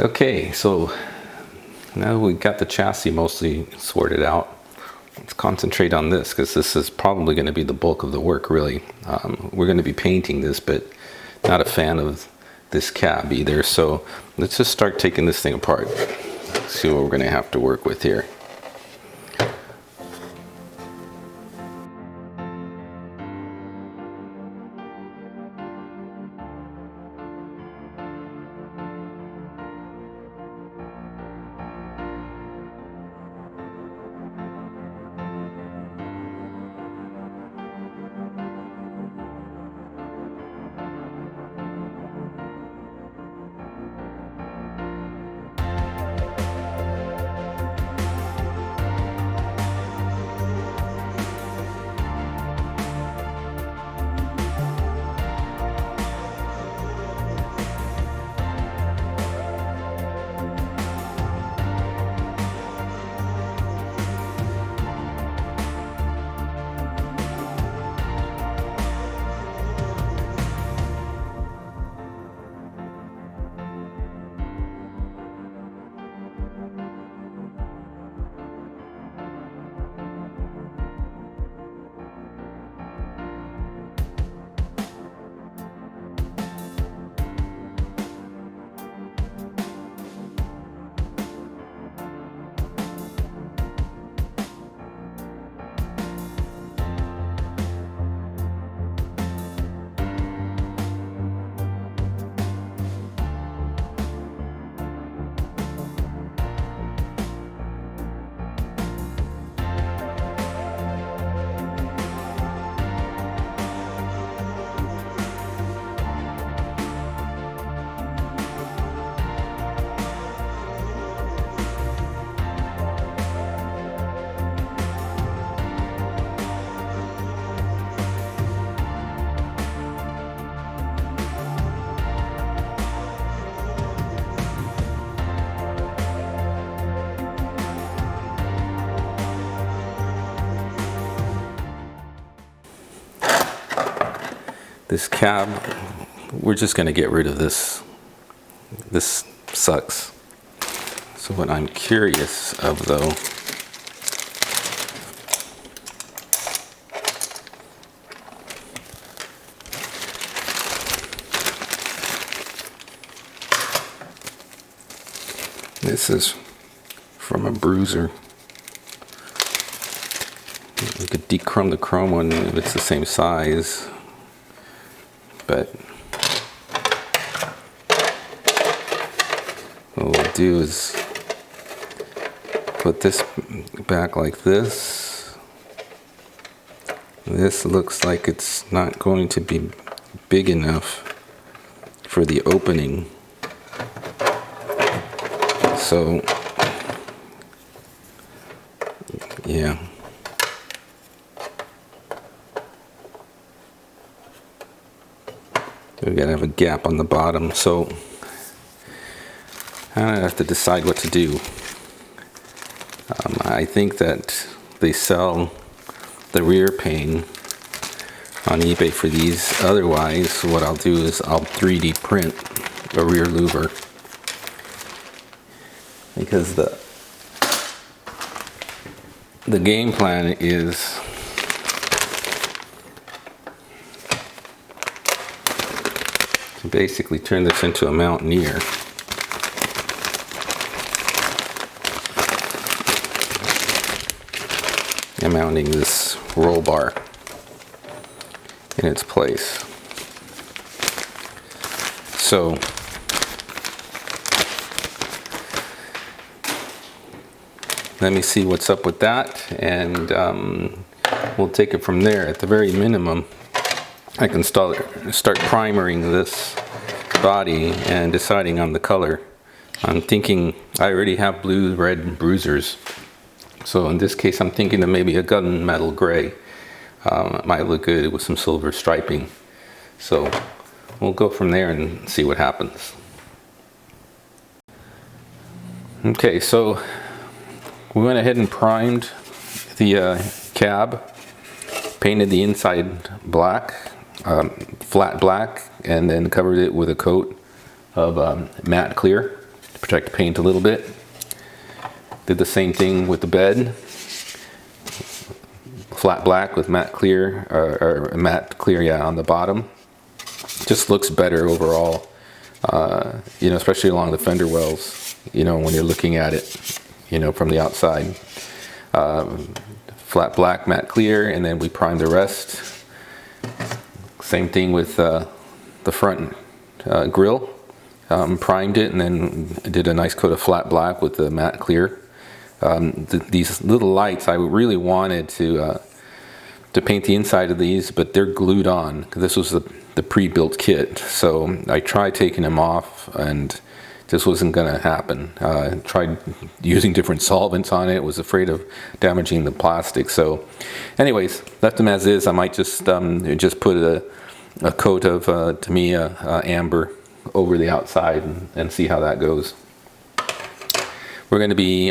Okay, so now we got the chassis mostly sorted out. Let's concentrate on this because this is probably going to be the bulk of the work, really. We're going to be painting this, but not a fan of this cab either. So let's just start taking this thing apart. See what we're going to have to work with here. This cab, we're just going to get rid of this. This sucks. So what I'm curious of though, this is from a Bruiser. We could dechrome the chrome one if it's the same size. But what we'll do is put this back like this. This looks like it's not going to be big enough for the opening. So, yeah. We gotta have a gap on the bottom, so I have to decide what to do. I think that they sell the rear pane on eBay for these. Otherwise, what I'll do is I'll 3D print a rear louver, because the game plan is basically turn this into a Mountaineer. I'm mounting this roll bar in its place. So let me see what's up with that, and we'll take it from there. At the very minimum, I can start primering this body and deciding on the color. I'm thinking I already have blue-red Bruisers, so in this case I'm thinking of maybe a gunmetal gray. It might look good with some silver striping. So we'll go from there and see what happens. Okay, so we went ahead and primed the cab, painted the inside black, flat black, and then covered it with a coat of matte clear to protect paint a little bit. Did the same thing with the bed. Flat black with matte clear, or matte clear, yeah, on the bottom. Just looks better overall, you know, especially along the fender wells, you know, when you're looking at it, you know, from the outside. Flat black, matte clear, and then we prime the rest. Same thing with the front grill. Primed it and then did a nice coat of flat black with the matte clear. These little lights, I really wanted to paint the inside of these, but they're glued on. This was the pre-built kit, so I tried taking them off and this wasn't going to happen. I tried using different solvents on it, was afraid of damaging the plastic. So anyways, left them as is. I might just put a coat of Tamiya amber over the outside and see how that goes. We're going to be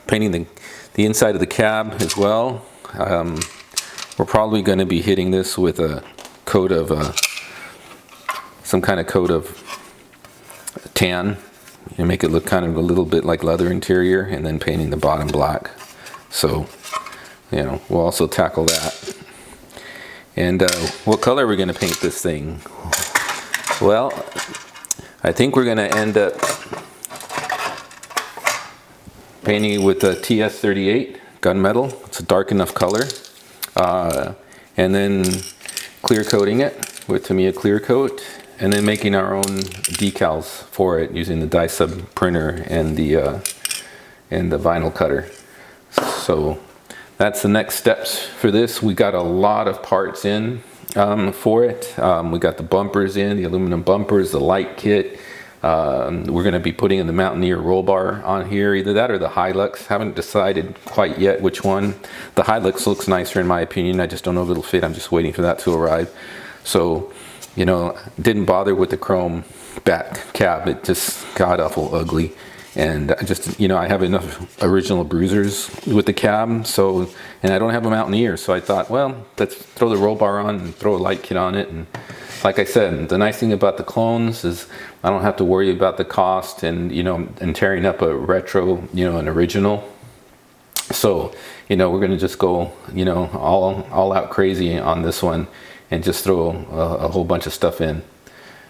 painting the inside of the cab as well. We're probably going to be hitting this with a coat of some kind of coat of tan and make it look kind of a little bit like leather interior, and then painting the bottom black. So, you know, we'll also tackle that. And what color are we going to paint this thing? Well, I think we're going to end up painting it with a TS38 gunmetal. It's a dark enough color. And then clear coating it with Tamiya clear coat, and then making our own decals for it using the die sub printer and the vinyl cutter. So that's the next steps for this. We got a lot of parts in for it. We got the bumpers in, the aluminum bumpers, the light kit. We're going to be putting in the Mountaineer roll bar on here, either that or the Hilux. Haven't decided quite yet which one. The Hilux looks nicer in my opinion. I just don't know if it'll fit. I'm just waiting for that to arrive. So, you know, didn't bother with the chrome back cab. It just got awful ugly. And I just, you know, I have enough original Bruisers with the cab, so, and I don't have a Mountaineer, so I thought, well, let's throw the roll bar on and throw a light kit on it. And like I said, the nice thing about the clones is I don't have to worry about the cost and, you know, and tearing up a retro, you know, an original. So, you know, we're going to just go, you know, all out crazy on this one and just throw a whole bunch of stuff in.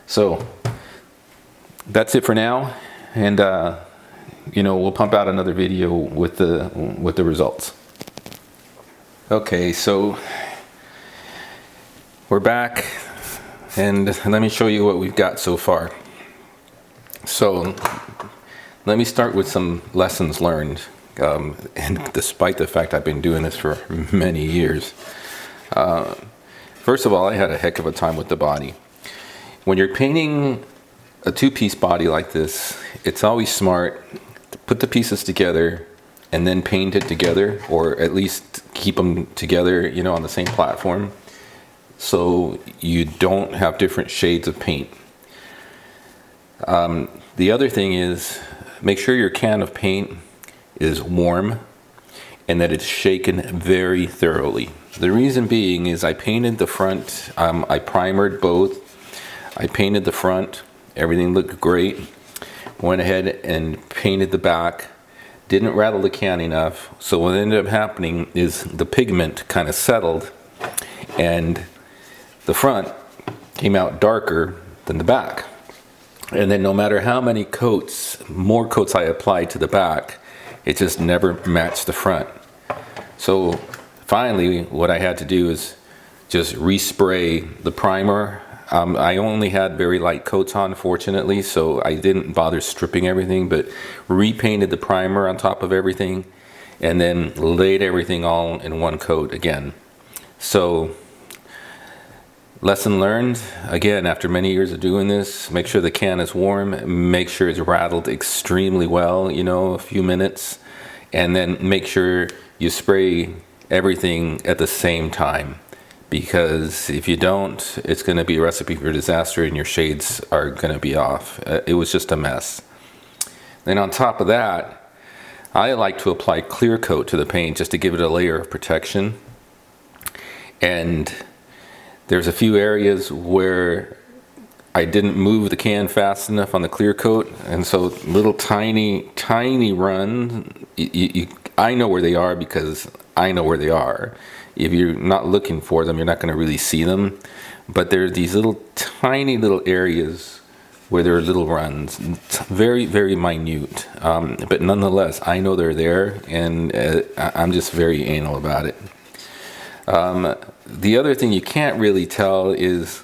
So that's it for now. And, you know, we'll pump out another video with the results. Okay, so we're back, and let me show you what we've got so far. So let me start with some lessons learned, and despite the fact I've been doing this for many years. First of all, I had a heck of a time with the body. When you're painting a two-piece body like this, it's always smart to put the pieces together and then paint it together, or at least keep them together, you know, on the same platform, so you don't have different shades of paint. The other thing is, make sure your can of paint is warm and that it's shaken very thoroughly. The reason being is I painted the front, I primered both, I painted the front, everything looked great. Went ahead and painted the back. Didn't rattle the can enough. So what ended up happening is the pigment kind of settled and the front came out darker than the back. And then no matter how many coats, more coats I applied to the back, it just never matched the front. So finally what I had to do is just respray the primer. I only had very light coats on, fortunately, so I didn't bother stripping everything, but repainted the primer on top of everything and then laid everything all in one coat again. So lesson learned, again, after many years of doing this, make sure the can is warm, make sure it's rattled extremely well, you know, a few minutes, and then make sure you spray everything at the same time. Because if you don't, it's going to be a recipe for disaster and your shades are going to be off. It was just a mess. Then on top of that, I like to apply clear coat to the paint just to give it a layer of protection. And there's a few areas where I didn't move the can fast enough on the clear coat, and so little tiny runs, I know where they are because I know where they are. If you're not looking for them, you're not going to really see them. But there are these tiny little areas where there are little runs, very, very minute. But nonetheless, I know they're there, and I'm just very anal about it. The other thing you can't really tell is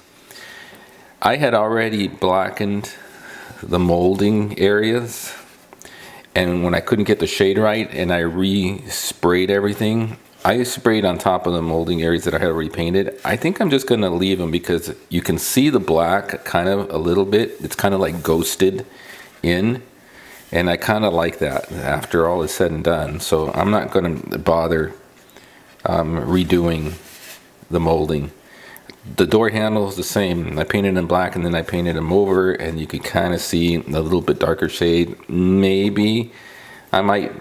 I had already blackened the molding areas, and when I couldn't get the shade right and I re-sprayed everything, I sprayed on top of the molding areas that I had already painted. I think I'm just going to leave them because you can see the black kind of a little bit. It's kind of like ghosted in, and I kind of like that after all is said and done. So I'm not going to bother redoing the molding. The door handle is the same. I painted them black and then I painted them over, and you can kind of see a little bit darker shade. Maybe I might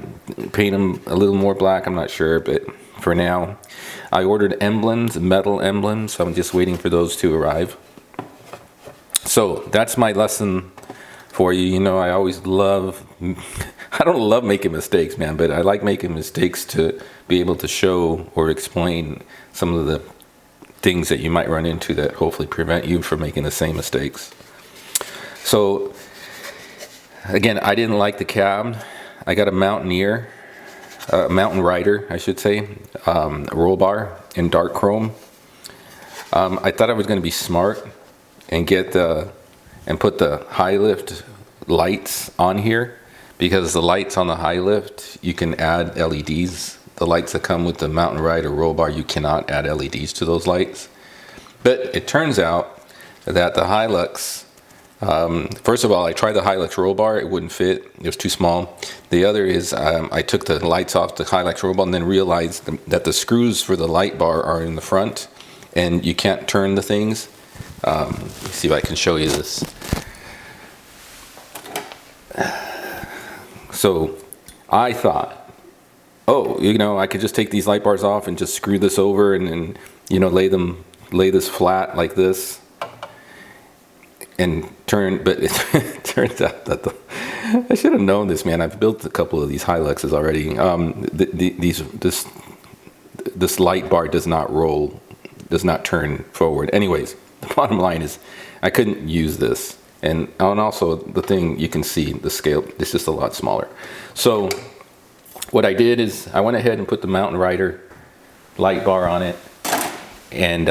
paint them a little more black, I'm not sure, but for now, I ordered emblems, metal emblems, so I'm just waiting for those to arrive. So that's my lesson for you. You know, I always love, I don't love making mistakes, man, but I like making mistakes to be able to show or explain some of the things that you might run into that hopefully prevent you from making the same mistakes. So again, I didn't like the cab. I got a Mountaineer, Mountain Rider, I should say, roll bar in dark chrome. I thought I was going to be smart and get and put the high lift lights on here, because the lights on the high lift, you can add LEDs. The lights that come with the Mountain Rider roll bar, you cannot add LEDs to those lights. But it turns out that the Hilux, first of all, I tried the Hilux roll bar, it wouldn't fit, it was too small. The other is I took the lights off the Hilux roll bar and then realized that the screws for the light bar are in the front and you can't turn the things. Let me see if I can show you this. So I thought, oh, you know, I could just take these light bars off and just screw this over and you know, lay this flat like this and turn, but it turns out that I should have known this, man. I've built a couple of these Hiluxes already. This light bar does not roll, does not turn forward. Anyways, the bottom line is I couldn't use this. And also the thing, you can see the scale, it's just a lot smaller. So what I did is I went ahead and put the Mountain Rider light bar on it, and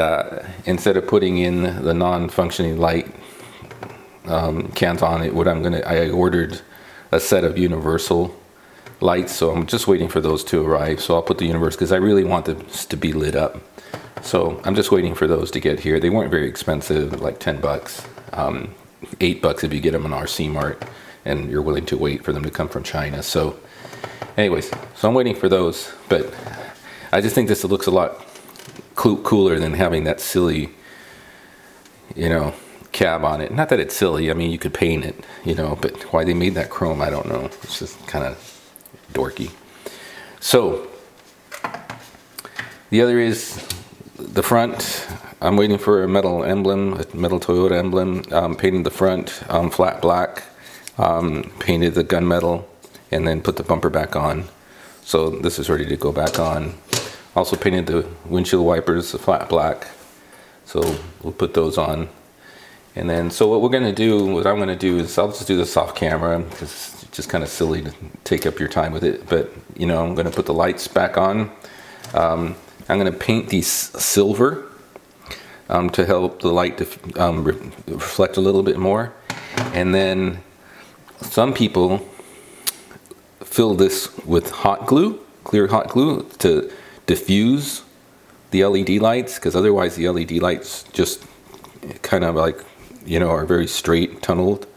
instead of putting in the non-functioning light cans on it, I ordered a set of universal lights, so I'm just waiting for those to arrive. So I'll put the universal, because I really want this to be lit up. So I'm just waiting for those to get here. They weren't very expensive, like 10 bucks, $8 if you get them on RC Mart, and you're willing to wait for them to come from China. So anyways, so I'm waiting for those, but I just think this looks a lot cooler than having that silly, you know, cab on it. Not that it's silly, I mean, you could paint it, you know, but why they made that chrome, I don't know. It's just kind of dorky. So the other is the front. I'm waiting for a metal emblem, a metal Toyota emblem. Painted the front flat black, painted the gunmetal, and then put the bumper back on. So this is ready to go back on. Also painted the windshield wipers flat black. So we'll put those on. And then, so what I'm gonna do is I'll just do this off camera, because it's just kind of silly to take up your time with it. But, you know, I'm gonna put the lights back on. I'm gonna paint these silver to help the light reflect a little bit more. And then some people fill this with hot glue, clear hot glue, to diffuse the LED lights, because otherwise the LED lights just kind of like, you know, are very straight tunneled.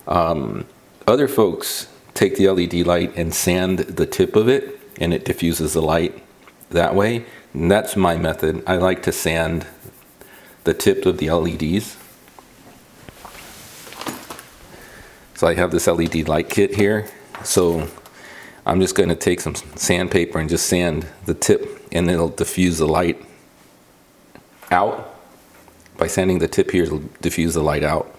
Other folks take the LED light and sand the tip of it, and it diffuses the light that way. And that's my method. I like to sand the tip of the LEDs. So I have this LED light kit here. So I'm just going to take some sandpaper and just sand the tip, and it'll diffuse the light out. By sanding the tip here, it'll diffuse the light out.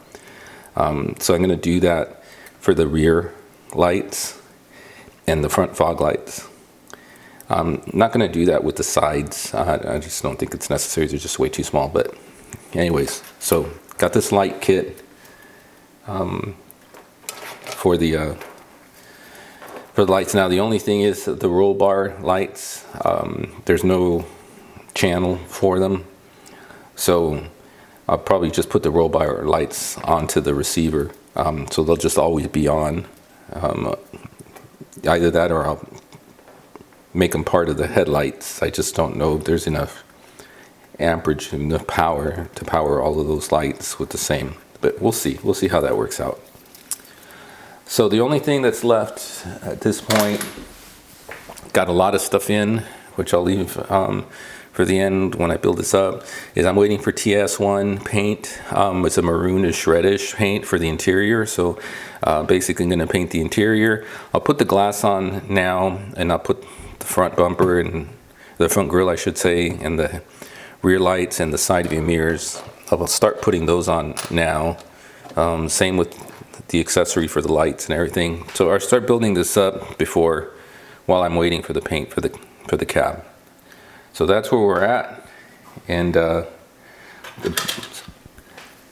So I'm going to do that for the rear lights and the front fog lights. I'm not going to do that with the sides. I just don't think it's necessary. They're just way too small. But anyways, so got this light kit for the lights. Now the only thing is the roll bar lights, there's no channel for them, so I'll probably just put the roll bar lights onto the receiver, so they'll just always be on. Either that or I'll make them part of the headlights. I just don't know if there's enough amperage, enough power to power all of those lights with the same, but we'll see how that works out. So the only thing that's left at this point, got a lot of stuff in, which I'll leave for the end when I build this up, is I'm waiting for TS1 paint. It's a maroonish reddish paint for the interior. So basically I'm going to paint the interior. I'll put the glass on now, and I'll put the front bumper and the front grille, I should say, and the rear lights and the side view mirrors. I'll start putting those on now. Same with the accessory for the lights and everything. So I'll start building this up while I'm waiting for the paint for the cab. So that's where we're at. And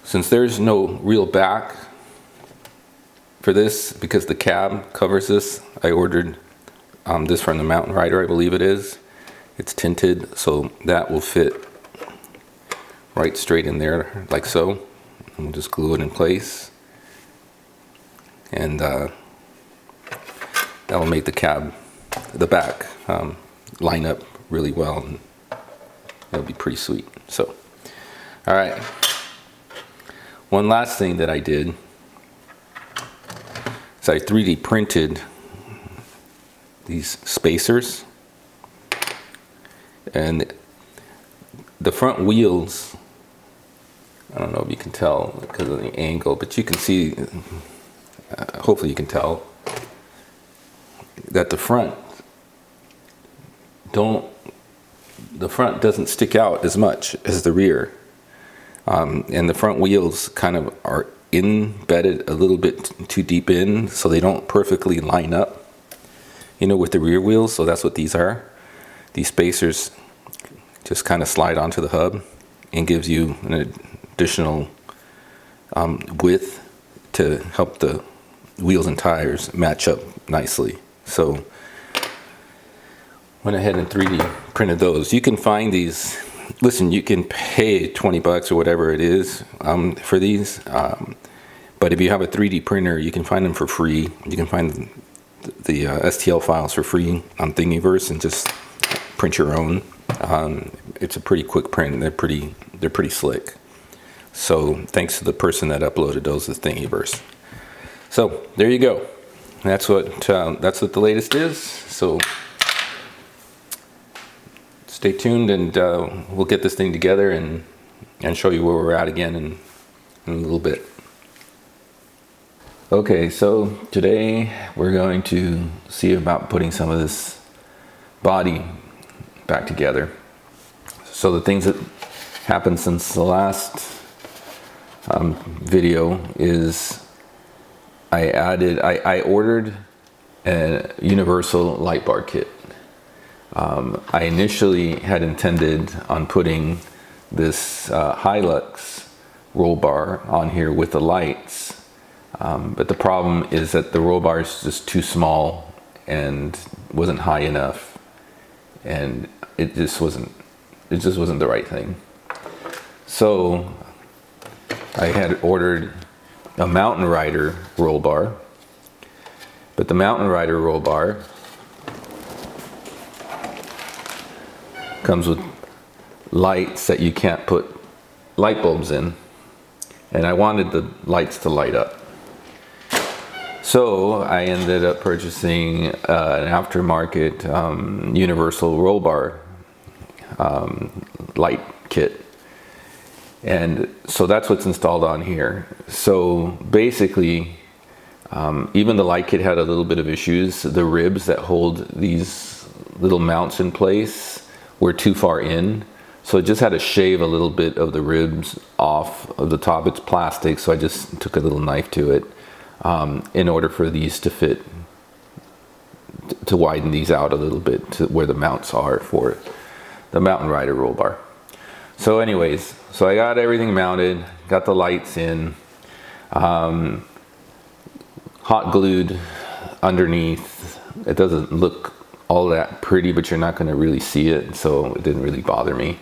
since there's no real back for this, because the cab covers this, I ordered this from the Mountain Rider, I believe it is. It's tinted, so that will fit right straight in there like so. And we'll just glue it in place, and that will make the back line up really well, and it'll be pretty sweet. So, all right, one last thing that I did is I 3D printed these spacers, and the front wheels, I don't know if you can tell because of the angle, but you can see, hopefully you can tell, that the front doesn't stick out as much as the rear. And the front wheels kind of are embedded a little bit too deep in, so they don't perfectly line up, with the rear wheels. So that's what these are. These spacers just kind of slide onto the hub and gives you an additional width to help the wheels and tires match up nicely. So went ahead and 3D printed those. You can find these, listen, you can pay 20 bucks or whatever it is for these, but if you have a 3D printer, you can find them for free. You can find the STL files for free on Thingiverse and just print your own. It's a pretty quick print, and they're pretty slick. So thanks to the person that uploaded those to Thingiverse. So there you go. That's what the latest is. So stay tuned, and we'll get this thing together and show you where we're at again in a little bit. Okay, so today we're going to see about putting some of this body back together. So the things that happened since the last video is I ordered a universal light bar kit. I initially had intended on putting this Hilux roll bar on here with the lights, but the problem is that the roll bar is just too small and wasn't high enough, and it just wasn't the right thing. So I had ordered a Mountain Rider roll bar, but the Mountain Rider roll bar comes with lights that you can't put light bulbs in, and I wanted the lights to light up. So I ended up purchasing an aftermarket universal roll bar light kit, and so that's what's installed on here. So basically, even the light kit had a little bit of issues. The ribs that hold these little mounts in place were too far in, So I just had to shave a little bit of the ribs off of the top. It's plastic, so I just took a little knife to it in order for these to fit, to widen these out a little bit to where the mounts are for the Mountain Rider roll bar. So anyways, so I got everything mounted, got the lights in, hot glued underneath. It doesn't look all that pretty, but you're not going to really see it, so it didn't really bother me.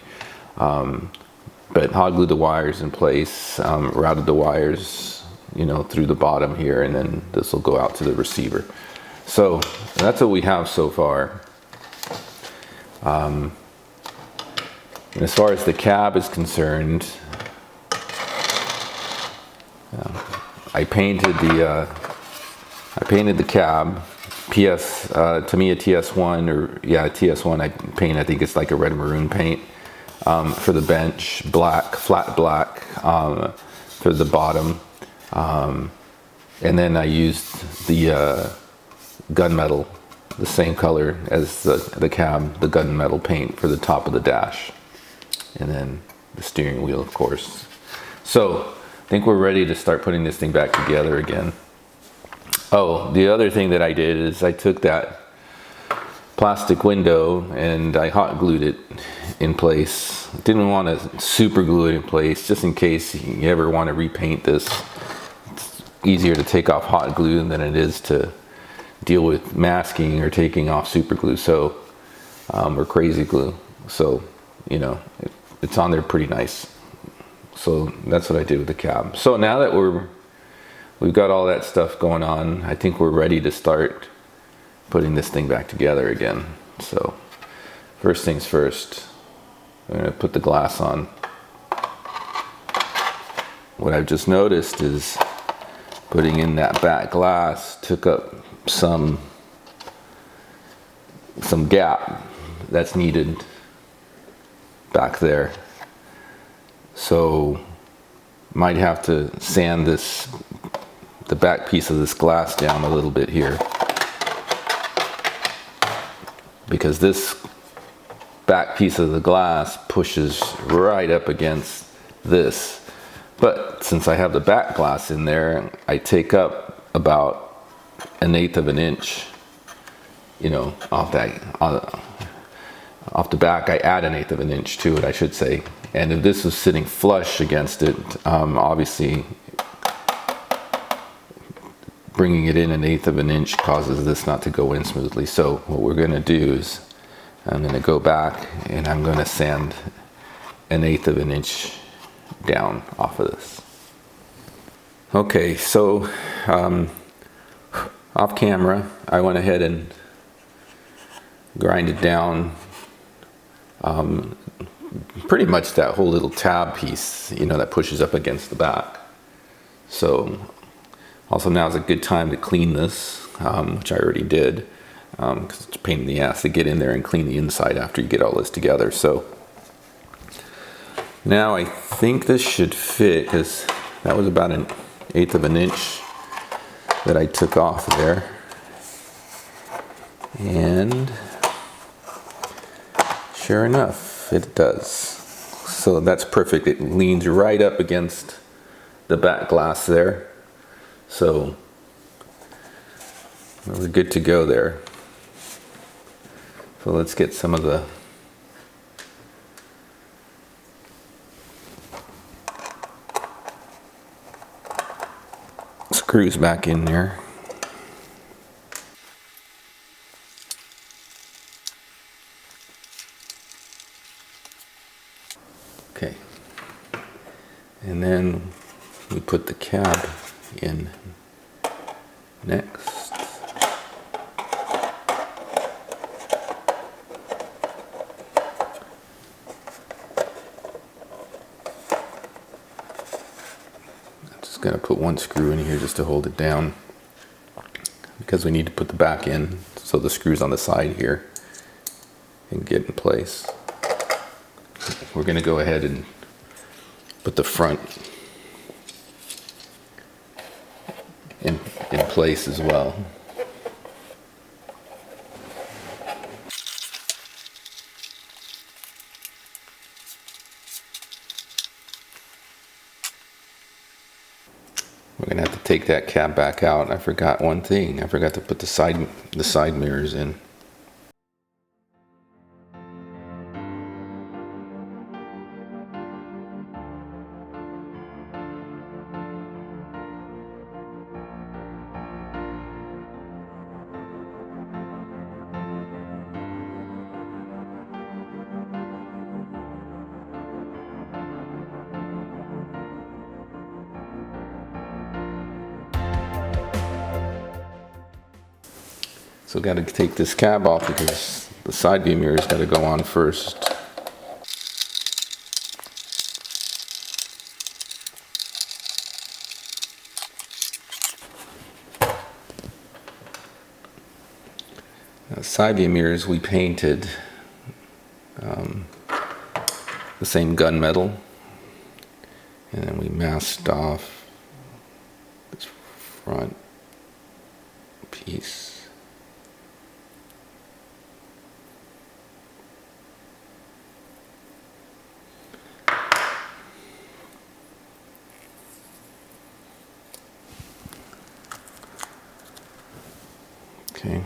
But hot glued the wires in place, routed the wires, you know, through the bottom here, and then this will go out to the receiver. So that's what we have so far. And as far as the cab is concerned, I painted the cab Tamiya TS1, or yeah, TS1 I paint. I think it's like a red maroon paint for the bench, black, flat black for the bottom, and then I used the gunmetal, the same color as the cab, the gunmetal paint for the top of the dash, and then the steering wheel, of course. So I think we're ready to start putting this thing back together again. Oh, the other thing that I did is I took that plastic window and I hot glued it in place. Didn't want to super glue it in place, just in case you ever want to repaint this. It's easier to take off hot glue than it is to deal with masking or taking off super glue, so or crazy glue. So, you know, it's on there pretty nice. So that's what I did with the cab. So now that we've got all that stuff going on, I think we're ready to start putting this thing back together again. So first things first, I'm going to put the glass on. What I've just noticed is putting in that back glass took up some gap that's needed back there. So might have to sand the back piece of this glass down a little bit here, because this back piece of the glass pushes right up against this. But since I have the back glass in there, I take up about 1/8 of an inch, you know, off the back. I add 1/8 of an inch to it, I should say. And if this was sitting flush against it, obviously bringing it in 1/8 of an inch causes this not to go in smoothly. So what we're going to do is I'm going to go back and I'm going to sand 1/8 of an inch down off of this. Okay, so off camera, I went ahead and grinded down pretty much that whole little tab piece, you know, that pushes up against the back. So also now is a good time to clean this, which I already did, because it's a pain in the ass to get in there and clean the inside after you get all this together. So now I think this should fit, because that was about 1/8 of an inch that I took off there. And sure enough, it does. So that's perfect. It leans right up against the back glass there. So we're good to go there. So let's get some of the screws back in there. Okay, and then we put the cab in next. I'm just going to put one screw in here just to hold it down, because we need to put the back in, so the screws on the side here can get in place. We're going to go ahead and put the front in place as well. take that cab back out, I forgot one thing. I forgot to put the side mirrors in. So got to take this cab off because the side view mirror's got to go on first. Now, side view mirrors we painted the same gunmetal, and then we masked off this front piece. Okay.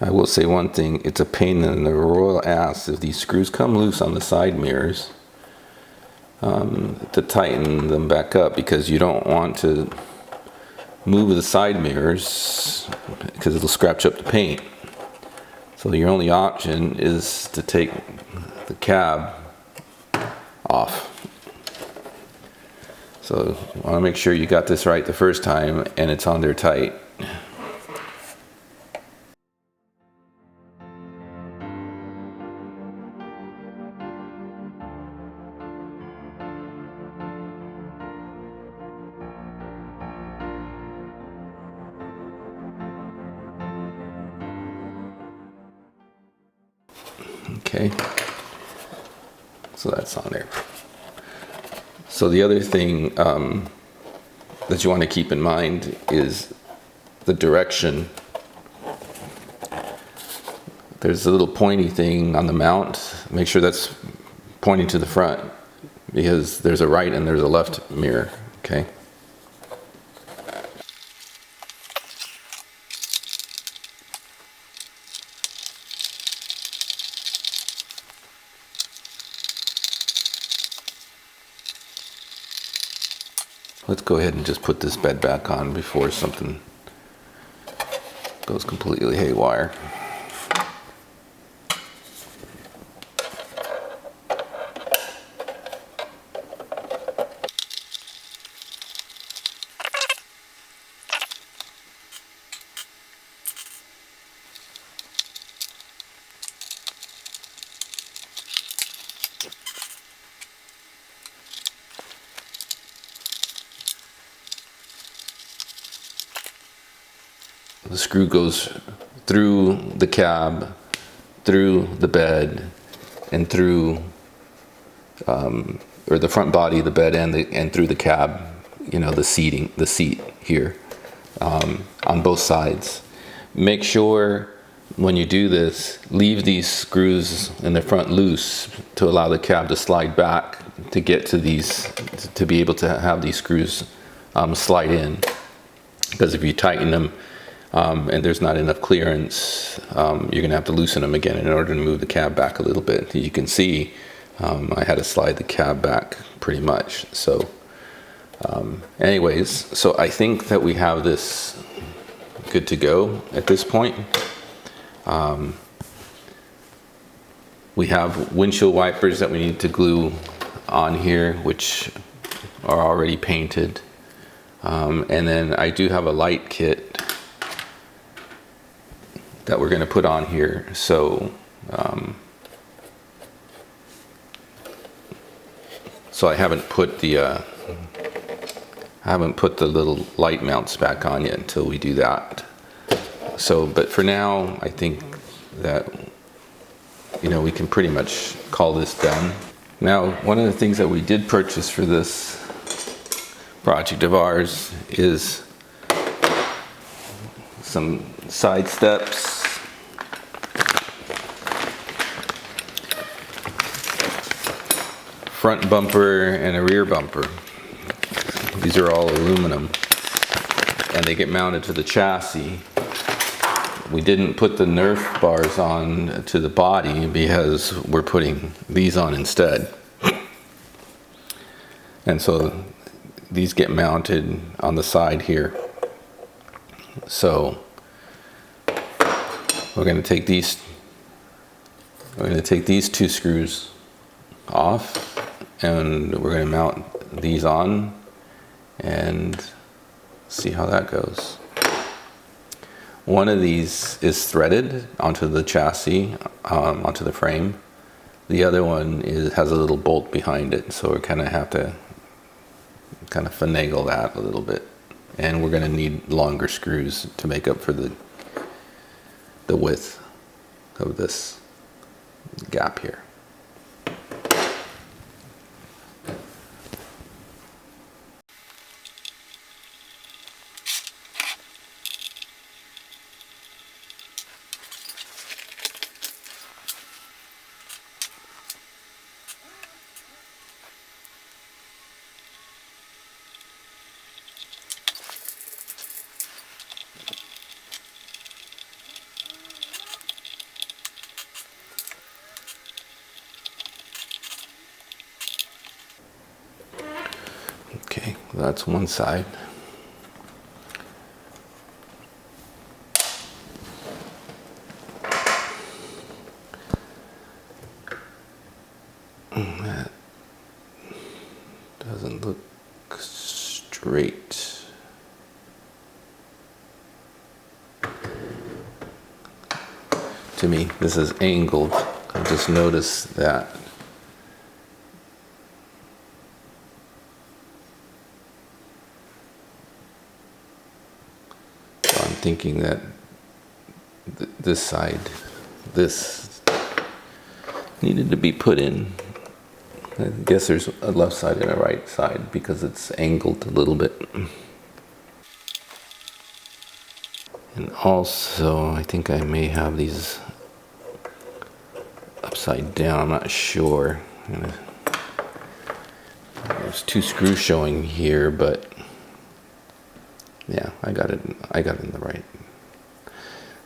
I will say one thing, it's a pain in the royal ass if these screws come loose on the side mirrors to tighten them back up, because you don't want to move the side mirrors because it'll scratch up the paint. So your only option is to take the cab off. So you want to make sure you got this right the first time and it's on there tight. Okay, so that's on there. So the other thing that you want to keep in mind is the direction. There's a little pointy thing on the mount. Make sure that's pointing to the front, because there's a right and there's a left mirror, okay? Let's go ahead and just put this bed back on before something goes completely haywire. The screw goes through the cab, through the bed, and through, or the front body of the bed and through the cab. You know, the seat here, on both sides. Make sure when you do this, leave these screws in the front loose to allow the cab to slide back to get to these, to be able to have these screws slide in. Because if you tighten them, and there's not enough clearance, you're gonna have to loosen them again in order to move the cab back a little bit. You can see I had to slide the cab back pretty much. So anyways, so I think that we have this good to go at this point. We have windshield wipers that we need to glue on here, which are already painted. And then I do have a light kit that we're going to put on here. So so I haven't put the I haven't put the little light mounts back on yet until we do that. So, but for now, I think that, you know, we can pretty much call this done. Now, one of the things that we did purchase for this project of ours is some side steps, front bumper, and a rear bumper. These are all aluminum, and they get mounted to the chassis. We didn't put the Nerf bars on to the body because we're putting these on instead. And so these get mounted on the side here. So we're going to take these two screws off, and we're going to mount these on and see how that goes. One of these is threaded onto the chassis, onto the frame. The other one has a little bolt behind it, so we kind of have to kind of finagle that a little bit. And we're going to need longer screws to make up for the width of this gap here. Okay, that's one side. That doesn't look straight. To me, this is angled. I just noticed that. Thinking that this side, this needed to be put in. I guess there's a left side and a right side because it's angled a little bit. And also, I think I may have these upside down, I'm not sure. There's two screws showing here, but yeah, I got it in the right.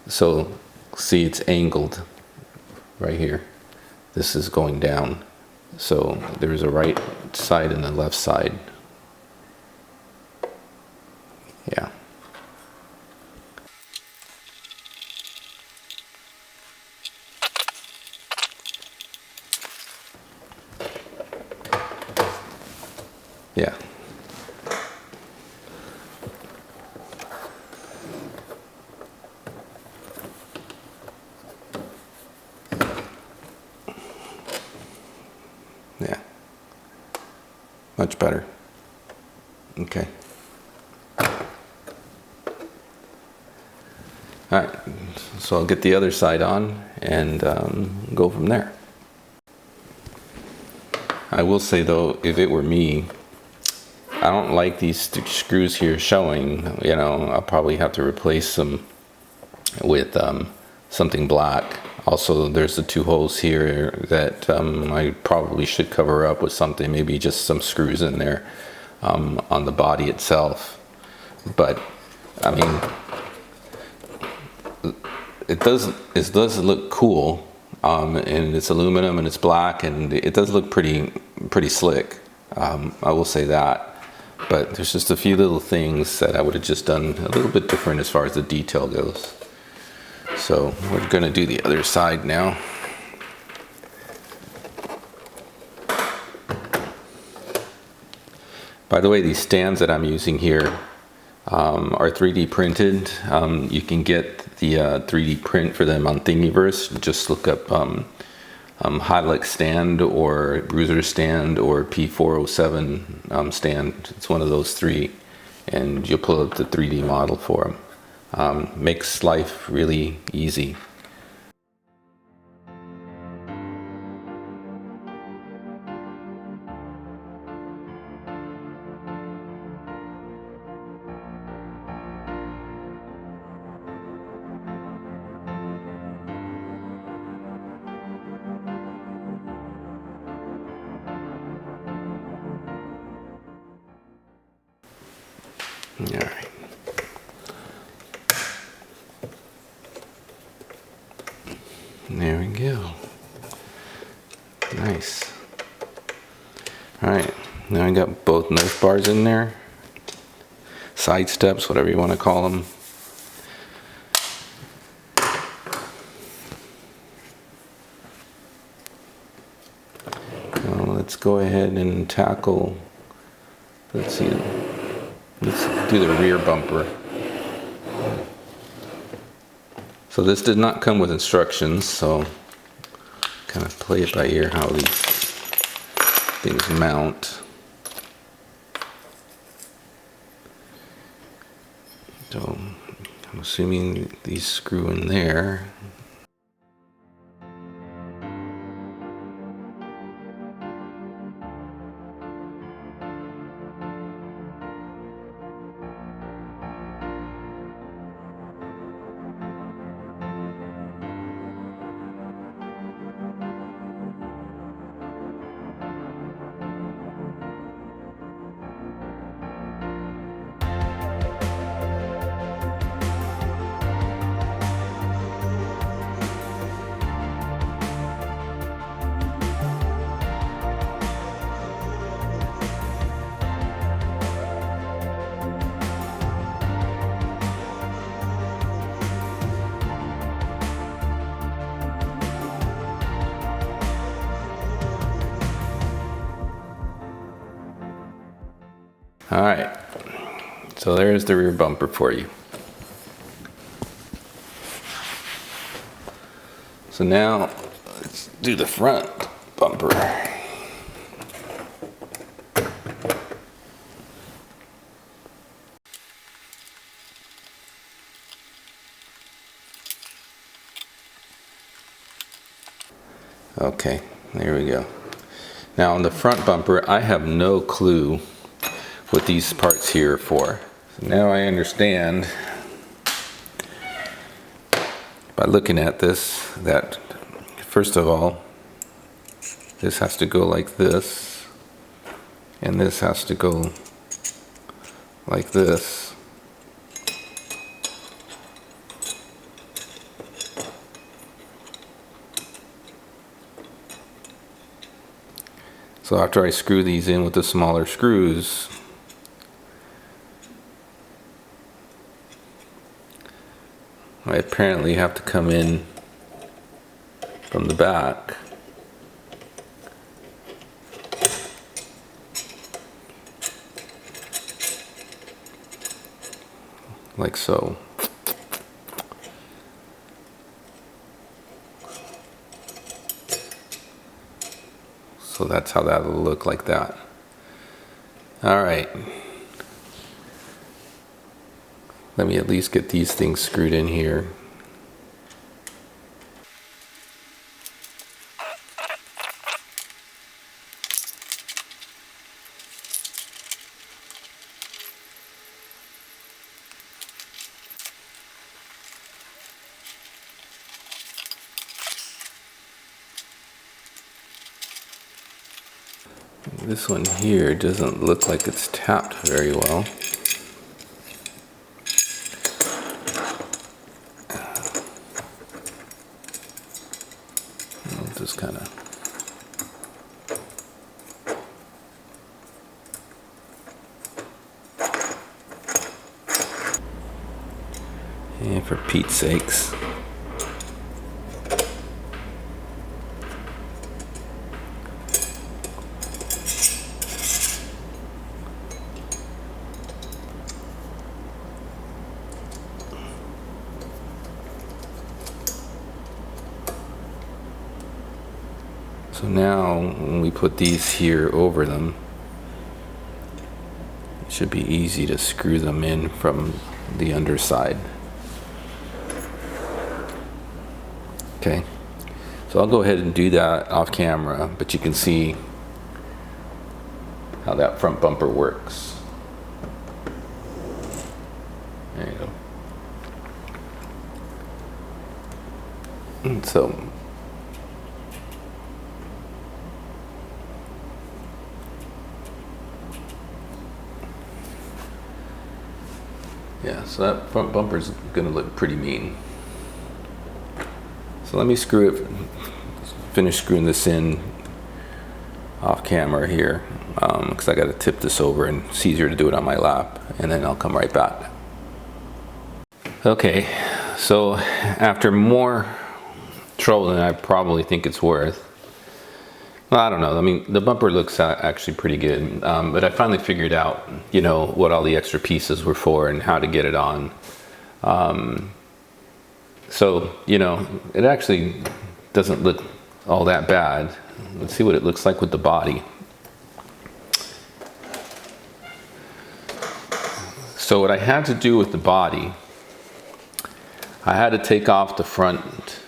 So see, it's angled right here. This is going down. So there's a right side and a left side. Yeah. Yeah. Yeah, much better. Okay. All right, so I'll get the other side on and go from there. I will say though, if it were me, I don't like these screws here showing. You know, I'll probably have to replace them with something black. Also, there's the two holes here that I probably should cover up with something, maybe just some screws in there on the body itself. But I mean, it does look cool, and it's aluminum and it's black, and it does look pretty slick. I will say that. But there's just a few little things that I would have just done a little bit different as far as the detail goes. So we're going to do the other side now. By the way, these stands that I'm using here are 3D printed. You can get the 3D print for them on Thingiverse. Just look up Hilux stand or Bruiser stand or P407 stand. It's one of those three. and you'll pull up the 3D model for them. Makes life really easy. All right. There we go. Nice. All right. Now I got both nose bars in there. Side steps, whatever you want to call them. Let's go ahead and tackle, let's see, let's do the rear bumper. So this did not come with instructions, so kind of play it by ear how these things mount. So I'm assuming these screw in there. All right, so there's the rear bumper for you. So now let's do the front bumper. Okay, there we go. Now on the front bumper, I have no clue what these parts here are for. So now I understand by looking at this that first of all, this has to go like this, and this has to go like this. So after I screw these in with the smaller screws, I apparently have to come in from the back like so. So that's how that'll look, like that. All right. Let me at least get these things screwed in here. This one here doesn't look like it's tapped very well. I'll just kind of and for Pete's sakes. So now when we put these here over them, it Should be easy to screw them in from the underside. Okay, so I'll go ahead and do that off camera, but you can see how that front bumper works. There you go. And so yeah, so that front bumper is going to look pretty mean. So let me finish screwing this in off camera here, because I got to tip this over and it's easier to do it on my lap, and then I'll come right back. Okay, so after more trouble than I probably think it's worth, well, I don't know, I mean, the bumper looks actually pretty good, but I finally figured out, you know, what all the extra pieces were for and how to get it on. So, you know, it actually doesn't look all that bad. Let's see what it looks like with the body. So what I had to do with the body, I had to take off the front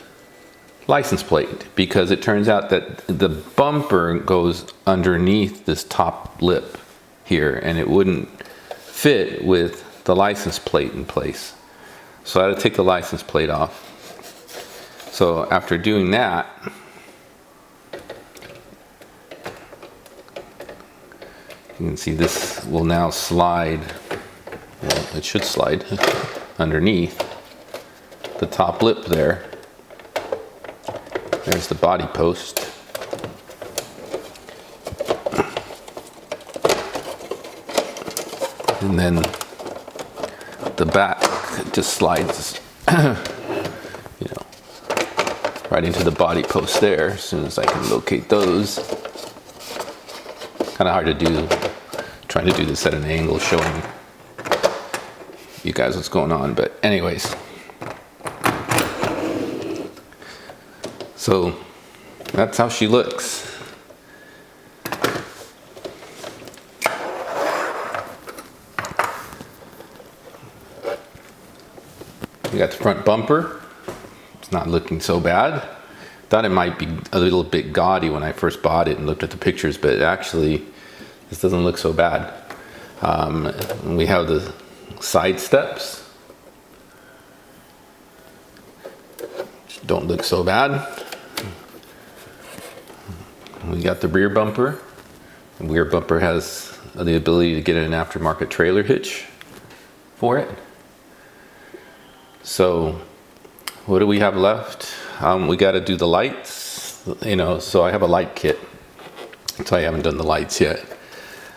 license plate, because it turns out that the bumper goes underneath this top lip here, and it wouldn't fit with the license plate in place. So I had to take the license plate off. So after doing that, you can see this will now slide, well, it should slide underneath the top lip there. There's the body post. And then the back just slides, you know, right into the body post there, as soon as I can locate those. Kind of hard to do, trying to do this at an angle, showing you guys what's going on, but anyways. So that's how she looks. We got the front bumper. It's not looking so bad. Thought it might be a little bit gaudy when I first bought it and looked at the pictures, but actually this doesn't look so bad. We have the side steps, which don't look so bad. We got the rear bumper. The rear bumper has the ability to get an aftermarket trailer hitch for it. So what do we have left? We got to do the lights, you know, so I have a light kit, so I haven't done the lights yet.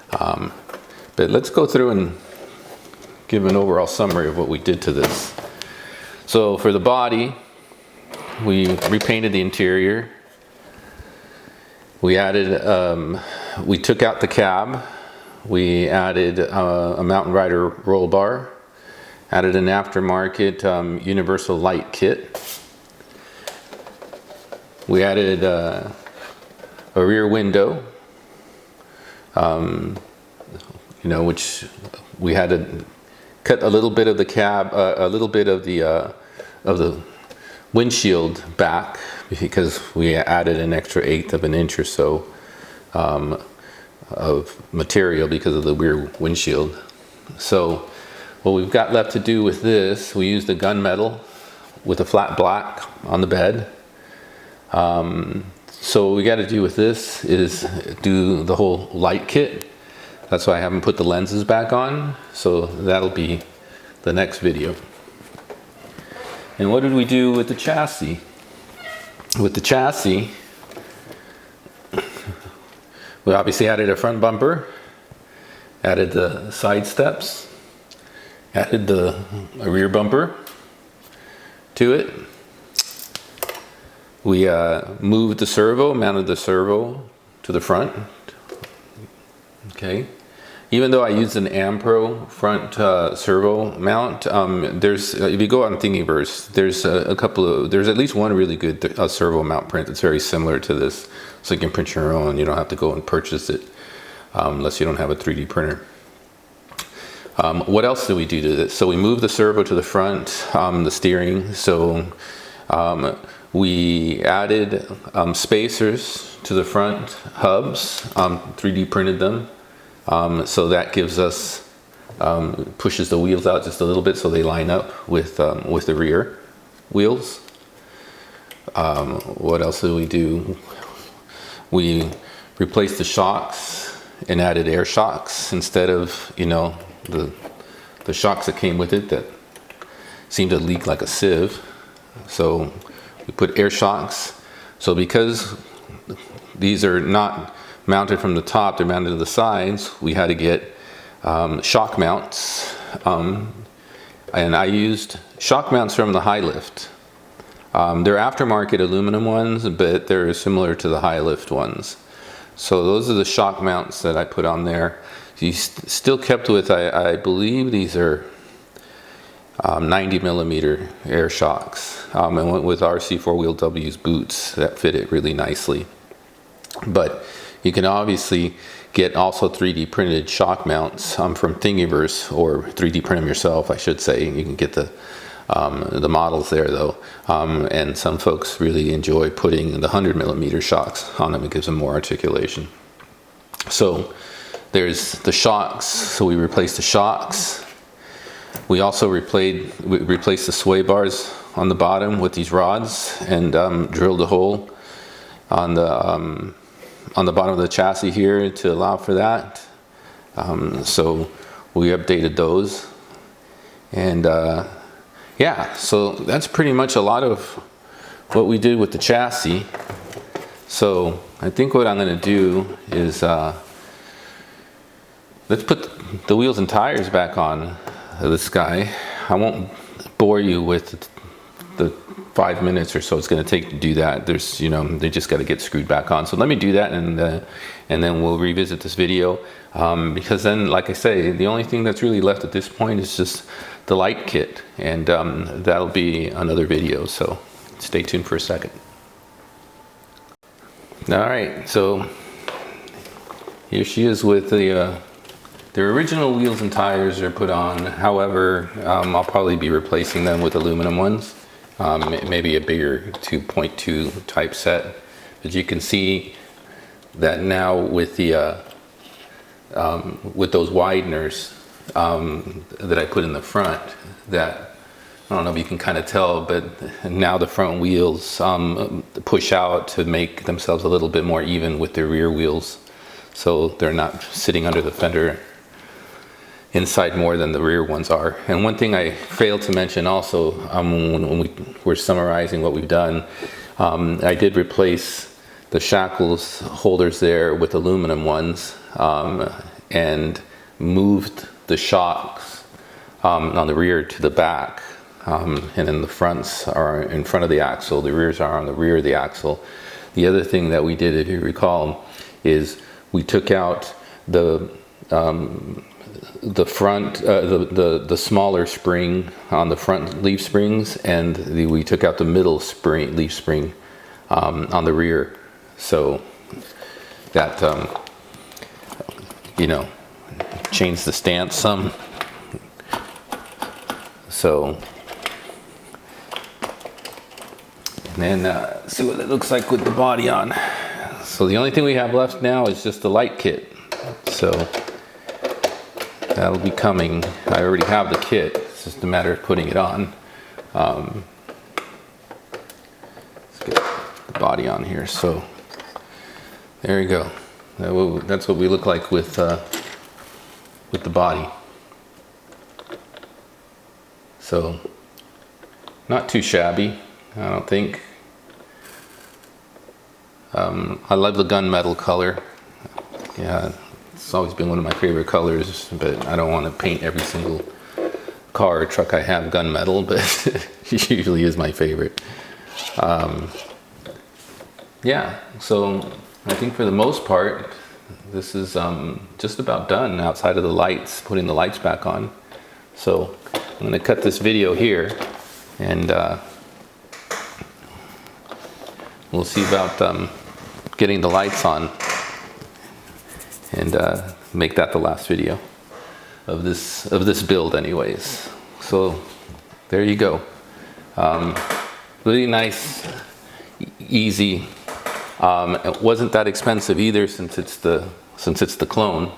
But let's go through and give an overall summary of what we did to this. So for the body, we repainted the interior. We added, we took out the cab. We added a Mountain Rider roll bar. Added an aftermarket universal light kit. We added a rear window, you know, which we had to cut a little bit of the cab, a little bit of the windshield back, because we added an extra 1/8 of an inch or so of material because of the rear windshield. So what we've got left to do with this, we used the gunmetal with a flat black on the bed. So what we got to do with this is do the whole light kit. That's why I haven't put the lenses back on. So that'll be the next video. And what did we do with the chassis? With the chassis, we obviously added a front bumper, added the side steps, added a rear bumper to it. We moved the servo, mounted the servo to the front. Okay. Even though I used an Ampro front servo mount, there's if you go on Thingiverse, there's there's at least one really good servo mount print that's very similar to this, so you can print your own. You don't have to go and purchase it unless you don't have a 3D printer. What else do we do to this? So we move the servo to the front, the steering. So we added spacers to the front hubs, 3D printed them. So that gives us, pushes the wheels out just a little bit so they line up with the rear wheels. What else do we do? We replaced the shocks and added air shocks instead of, you know, the shocks that came with it that seemed to leak like a sieve. So we put air shocks. So because these are not mounted from the top, they're mounted to the sides, we had to get shock mounts. And I used shock mounts from the high lift. They're aftermarket aluminum ones, but they're similar to the high lift ones. So those are the shock mounts that I put on there. He's still kept with, I believe these are 90 millimeter air shocks. And went with RC4Wheel W's boots that fit it really nicely. But you can obviously get also 3D printed shock mounts from Thingiverse, or 3D print them yourself, I should say. You can get the models there though. And some folks really enjoy putting the 100 millimeter shocks on them. It gives them more articulation. So there's the shocks. So we replaced the shocks. We also replaced the sway bars on the bottom with these rods, and drilled a hole on the bottom of the chassis here to allow for that. So we updated those, and yeah, so that's pretty much a lot of what we did with the chassis. So I think what I'm going to do is let's put the wheels and tires back on this guy. I won't bore you with the 5 minutes or so it's going to take to do that. There's, you know, they just got to get screwed back on. So let me do that, and then we'll revisit this video, because then, like I say, the only thing that's really left at this point is just the light kit, and that'll be another video. So stay tuned for a second. All right, so here she is with the original wheels and tires are put on. However, I'll probably be replacing them with aluminum ones, maybe a bigger 2.2 type set. But you can see that now with the with those wideners that I put in the front, that I don't know if you can kind of tell, but now the front wheels push out to make themselves a little bit more even with the rear wheels, so they're not sitting under the fender inside more than the rear ones are. And one thing I failed to mention also, when we were summarizing what we've done, I did replace the shackles holders there with aluminum ones, and moved the shocks on the rear to the back, and then the fronts are in front of the axle, the rears are on the rear of the axle. The other thing that we did, if you recall, is we took out the front, the smaller spring on the front leaf springs, and we took out the middle spring, leaf spring, on the rear, so that you know, changed the stance some. So, and then see what it looks like with the body on. So the only thing we have left now is just the light kit. So that'll be coming. I already have the kit. It's just a matter of putting it on. Let's get the body on here. So there you go. That's what we look like with the body. So not too shabby, I don't think. I love the gunmetal color. Yeah, it's always been one of my favorite colors, but I don't want to paint every single car or truck I have gunmetal, but it usually is my favorite. Yeah, so I think for the most part, this is just about done outside of the lights, putting the lights back on. So I'm going to cut this video here, and we'll see about getting the lights on, and make that the last video. of this build anyways. So there you go. Really nice, easy. It wasn't that expensive either, since it's the clone,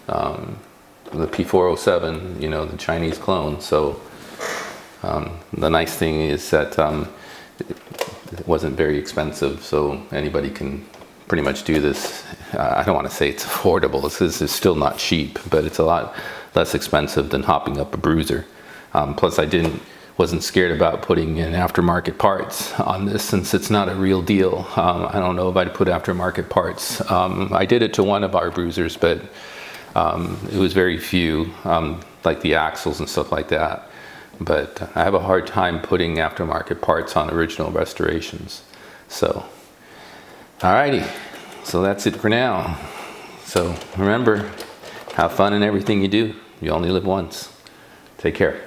the P407, you know, the Chinese clone. So the nice thing is that it wasn't very expensive, so anybody can pretty much do this. I don't want to say it's affordable. This is still not cheap, but it's a lot less expensive than hopping up a Bruiser. Plus, I wasn't scared about putting in aftermarket parts on this, since it's not a real deal. I don't know if I'd put aftermarket parts. I did it to one of our Bruisers, but it was very few, like the axles and stuff like that. But I have a hard time putting aftermarket parts on original restorations. So, alrighty, so that's it for now. So remember, have fun in everything you do. You only live once. Take care.